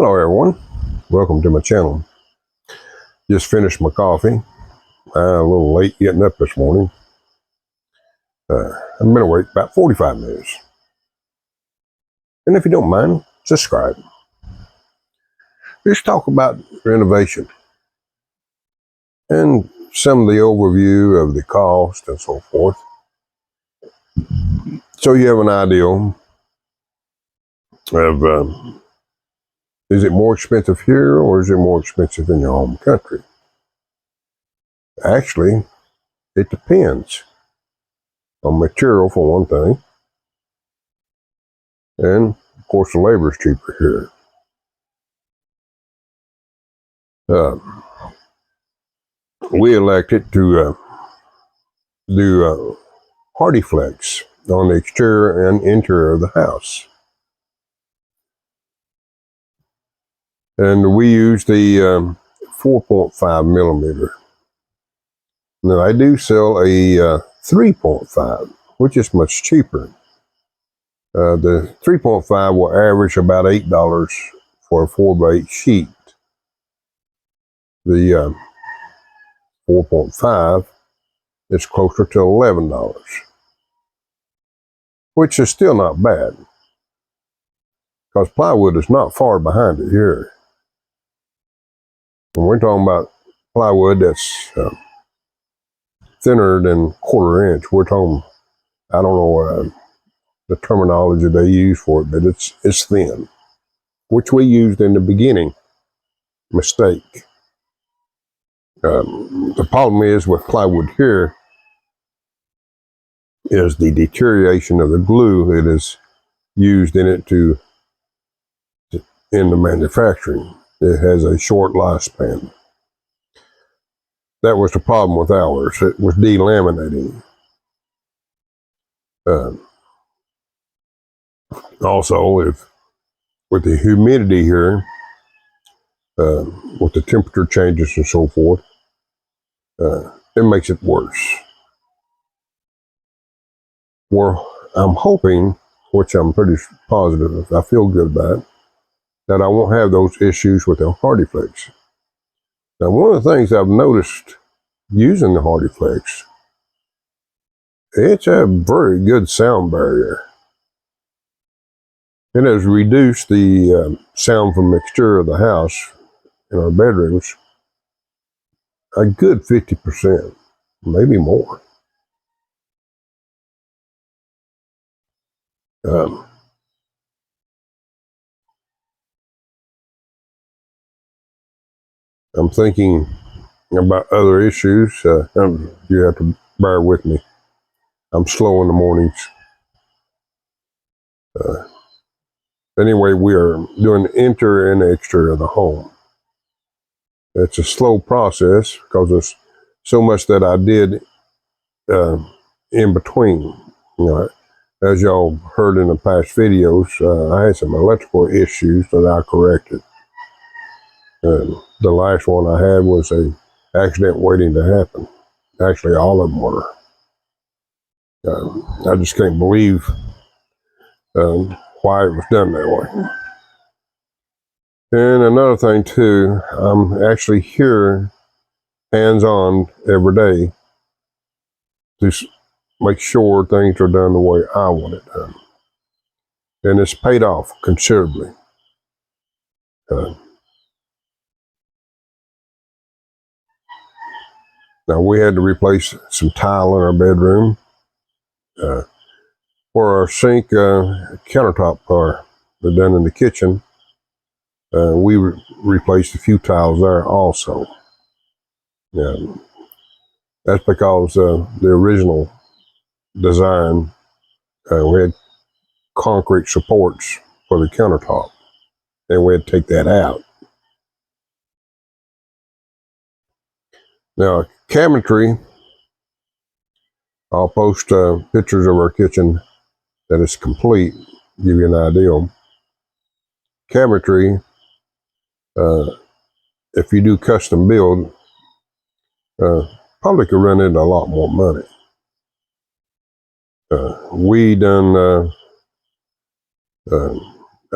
Hello everyone, welcome to my channel. Just finished my coffee. A little late getting up this morning. I've been awake about 45 minutes. And if you don't mind, subscribe. Let's talk about renovation and some of the overview of the cost and so forth. So you have an idea of is it more expensive here or is it more expensive in your home country? Actually, it depends on material for one thing, and of course the labor is cheaper here. We elected to do hardy flex on the exterior and interior of the house, and we used the 4.5 millimeter. Now I do sell a 3.5, which is much cheaper. The 3.5 will average about $8 for a 4x8 sheet. The 4.5 is closer to $11, which is still not bad, because plywood is not far behind it here. When we're talking about plywood that's thinner than quarter inch, we're talking, I don't know the terminology they use for it, but it's thin, which we used in the beginning. Mistake. The problem is with plywood here is the deterioration of the glue it is used in it in the manufacturing. It has a short lifespan. That was the problem with ours. It was delaminating. Also, with the humidity here, with the temperature changes and so forth, it makes it worse. Well, I'm hoping, which I'm pretty positive, I feel good about, that I won't have those issues with the HardyFlex. Now, one of the things I've noticed using the HardyFlex, it's a very good sound barrier. It has reduced the sound from the exterior of the house in our bedrooms a good 50%, maybe more. I'm thinking about other issues. You have to bear with me. I'm slow in the mornings. Anyway, we are doing the interior and the exterior of the home. It's a slow process because there's so much that I did in between. You know, as y'all heard in the past videos, I had some electrical issues that I corrected. The last one I had was an accident waiting to happen. Actually, all of them were. I just can't believe why it was done that way. And another thing too, I'm actually here hands-on every day to make sure things are done the way I want it done. And it's paid off considerably. Now we had to replace some tile in our bedroom. For our sink countertop are done in the kitchen. We replaced a few tiles there also. That's because the original design, we had concrete supports for the countertop, and we had to take that out. Now, cabinetry, I'll post pictures of our kitchen that is complete, give you an idea. Cabinetry, if you do custom build, probably could run into a lot more money. We done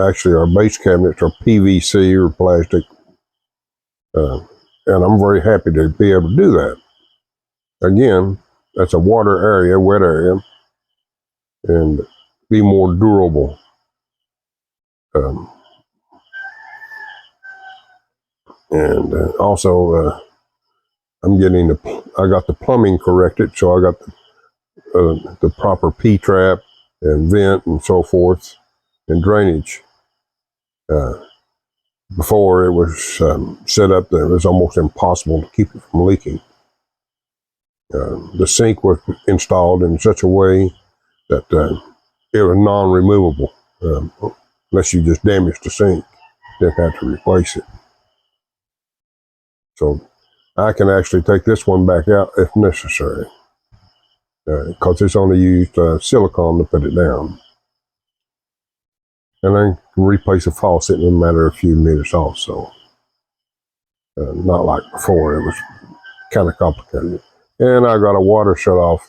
Actually, our base cabinets are PVC or plastic, and I'm very happy to be able to do that. Again, that's a water area, wet area, and be more durable. And also, I got the plumbing corrected, so I got the proper P-trap and vent and so forth, and drainage. Before it was set up that it was almost impossible to keep it from leaking. The sink was installed in such a way that it was non-removable, unless you just damaged the sink, didn't have to replace it. So I can actually take this one back out if necessary, because it's only used silicone to put it down. And I can replace a faucet in a matter of a few minutes also. Not like before, it was kind of complicated. And I got a water shut off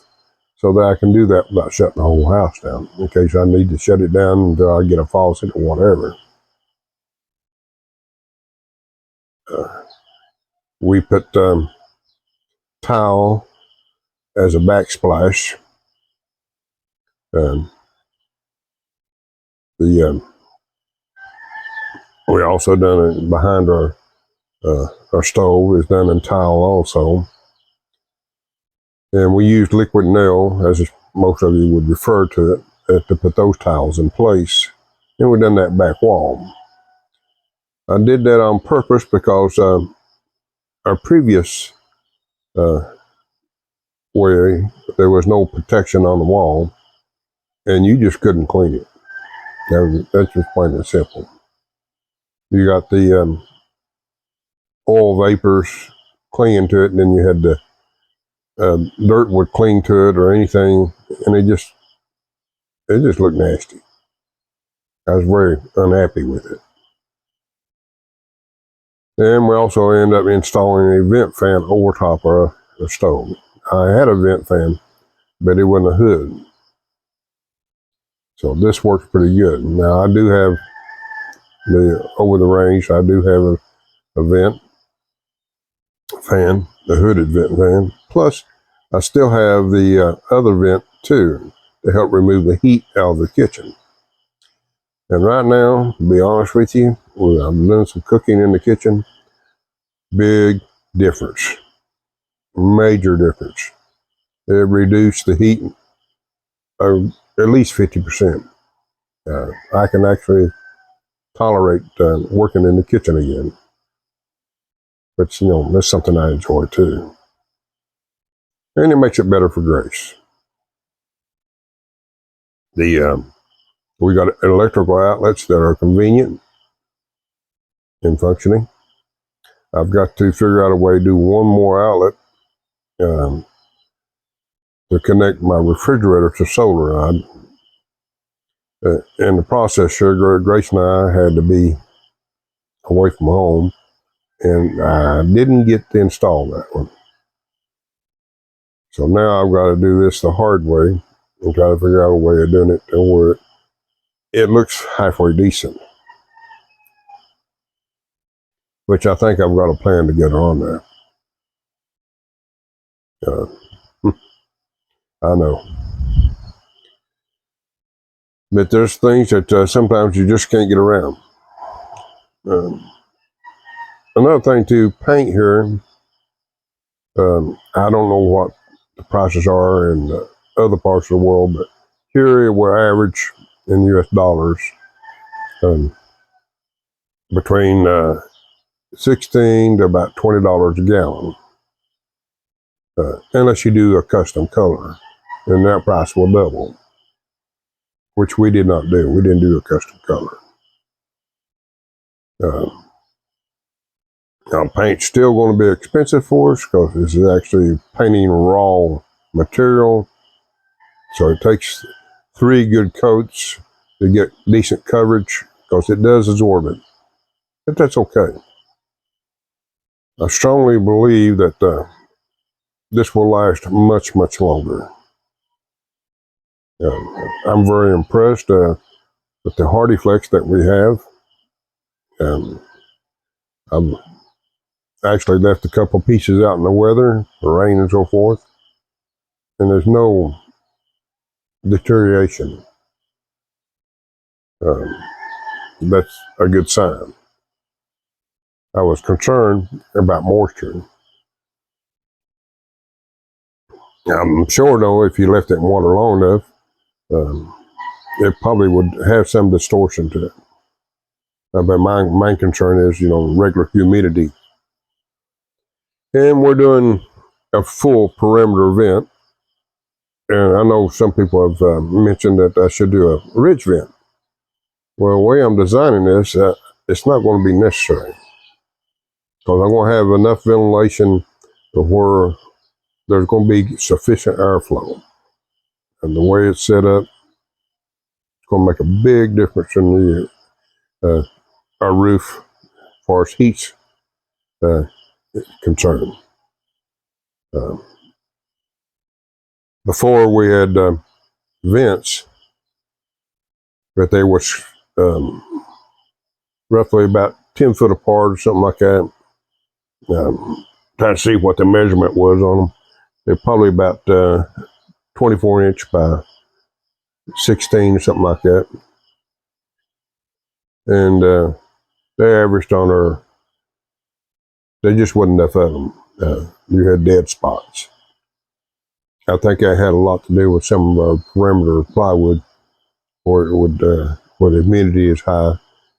so that I can do that without shutting the whole house down, in case I need to shut it down until I get a faucet or whatever. We put tile as a backsplash. We also done it behind our stove is done in tile also. And we used liquid nail, as most of you would refer to it, to put those tiles in place. And we done that back wall. I did that on purpose because our previous way, there was no protection on the wall, and you just couldn't clean it. That's just plain and simple. You got the oil vapors clinging to it, and then you had the dirt would cling to it or anything, and it just looked nasty. I was very unhappy with it. And we also ended up installing a vent fan over top of the stove. I had a vent fan, but it wasn't a hood. So this works pretty good. Now I do have the over the range, I do have a vent fan, the hooded vent fan. Plus, I still have the other vent too to help remove the heat out of the kitchen. And right now, to be honest with you, I'm doing some cooking in the kitchen. Big difference, major difference. It reduced the heat at least 50%. I can actually tolerate working in the kitchen again. But, that's something I enjoy too. And it makes it better for Grace. We got electrical outlets that are convenient and functioning. I've got to figure out a way to do one more outlet to connect my refrigerator to solar. In the process, Grace and I had to be away from home, and I didn't get to install that one. So now I've got to do this the hard way and try to figure out a way of doing it to where it looks halfway decent. Which I think I've got a plan together on that. I know. But there's things that sometimes you just can't get around. Another thing too, paint here, I don't know what the prices are in other parts of the world, but here we're average in US dollars between $16 to about $20 a gallon. Unless you do a custom color, then that price will double, which we did not do. We didn't do a custom color. Now, paint's still going to be expensive for us because this is actually painting raw material. So it takes 3 good coats to get decent coverage because it does absorb it. But that's okay. I strongly believe that this will last much, much longer. I'm very impressed. But the hardy flex that we have, um, I've actually left a couple pieces out in the weather, the rain and so forth, and there's no deterioration. Um, that's a good sign. I was concerned about moisture. I'm sure, though, if you left it in water long enough, um, it probably would have some distortion to it. But my main concern is, regular humidity. And we're doing a full perimeter vent. And I know some people have mentioned that I should do a ridge vent. Well, the way I'm designing this, it's not going to be necessary. Because I'm going to have enough ventilation to where there's going to be sufficient airflow. And the way it's set up, it's going to make a big difference in our roof as far as heat's concerned. Before we had vents, but they were roughly about 10 foot apart or something like that. Trying to see what the measurement was on them. They're probably about 24 inch by 16 or something like that. And they averaged there just wasn't enough of them. You had dead spots. I think that had a lot to do with some of our perimeter plywood, where it would, where the humidity is high.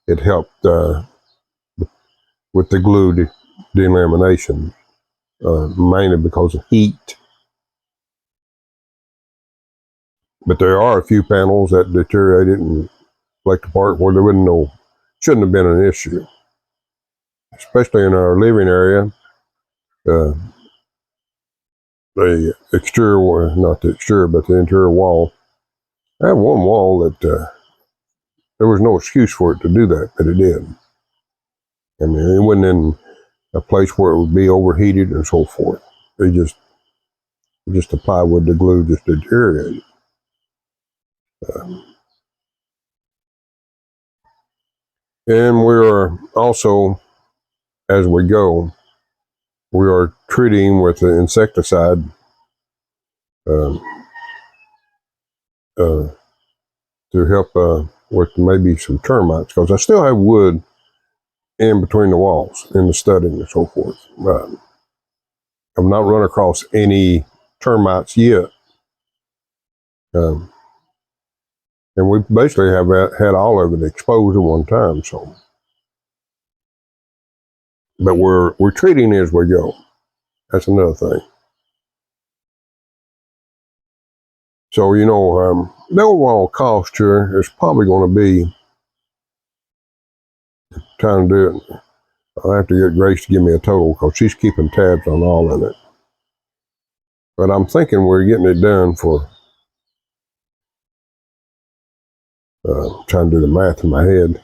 It helped with the glue delamination, mainly because of heat. But there are a few panels that deteriorated and flaked apart where shouldn't have been an issue. Especially in our living area, the exterior, not the exterior, but the interior wall. I have one wall that there was no excuse for it to do that, but it did. I mean, it wasn't in a place where it would be overheated and so forth. They just the plywood, the glue just deteriorated. And we are also, as we go, we are treating with the insecticide um, to help with maybe some termites, because I still have wood in between the walls in the studding and so forth. I've not run across any termites yet. And we basically have had all of it exposed at one time. So, but we're treating as we go. That's another thing. So the overall cost here is probably going to be, trying to do it. I'll have to get Grace to give me a total because she's keeping tabs on all of it. But I'm thinking we're getting it done for. Trying to do the math in my head.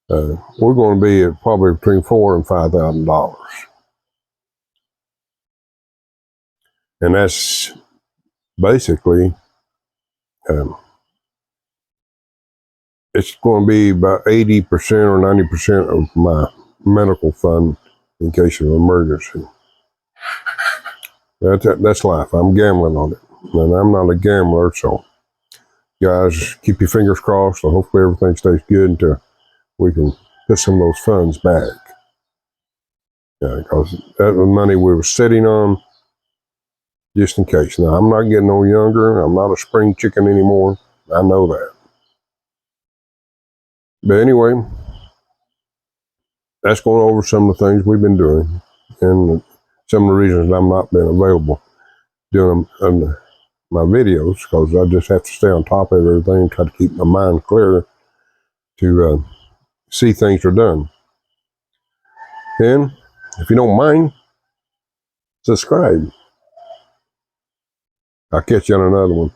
We're going to be at probably between $4,000 and $5,000, and that's basically it's going to be about 80% or 90% of my medical fund in case of emergency. That's life. I'm gambling on it, and I'm not a gambler. So, guys, keep your fingers crossed. And hopefully everything stays good until we can put some of those funds back. Because that was money we were sitting on just in case. Now, I'm not getting no younger. I'm not a spring chicken anymore. I know that. But anyway, that's going over some of the things we've been doing and some of the reasons I'm not been available doing my videos, because I just have to stay on top of everything and try to keep my mind clear to see things are done. And if you don't mind, subscribe. I'll catch you on another one.